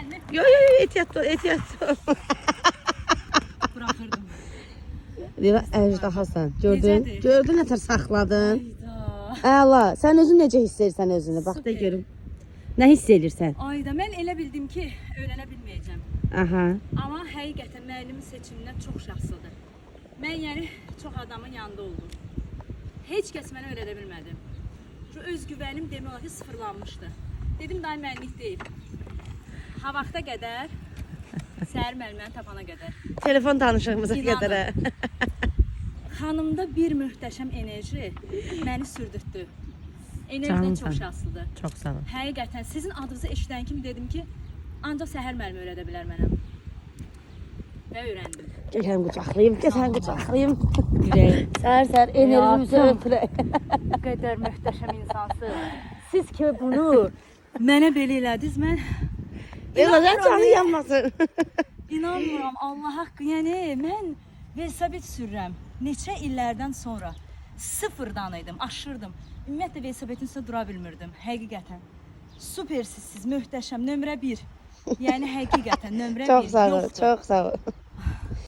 əlimi Yo, ehtiyatlı ol, ehtiyatlı ol. buraxırdım. Deyirə, əjdahasan. Gördün? Necədir? Gördün nətər saxladın? Ayda. Əla. Sən özün necə hiss edirsən özünü? Bax da Super. görüm. Nə hiss edirsən? Ayda mən elə bildim ki, öyrənə bilməyəcəm. Aha. Amma həqiqətən müəllimin seçimindən çox şanslıdır. Mən yəni çox adamın yanında oldum. Heç kəs mənə öyrədə bilmədi. Şu özgüvənim demək olar ki sıfırlanmışdı. Dedim day müəllimlik deyil. Ha vaxta qədər, səhər müəlliməni tapana qədər. Telefon danışığımıza İnanın. qədər. Xanımda bir möhtəşəm enerji məni sürdürtdü. Enerjidən Canımsan. çox şanslıdır. Çox sağ ol. Həqiqətən sizin adınızı eşidən kimi dedim ki, ancaq səhər müəllimi öyrədə bilər mənə. Və öyrəndim. Gələn qucaqlayım, gələn qucaqlayım. Ürəyim. Səhər enerjimizi Həyatım. öpürək. Bu qədər möhtəşəm insansınız. Siz ki bunu mənə belə elədiniz, mən Eləcə canı yanmasın. inanmıram Allah haqqı. Yəni mən velosiped sürürəm. Neçə illərdən sonra sıfırdan idim, aşırdım. Ümumiyyətlə velosipedin üstündə dura bilmirdim. Həqiqətən. Supersiniz siz, möhtəşəm, nömrə 1. Yəni həqiqətən nömrə 1. Çox sağ ol, çox sağ ol.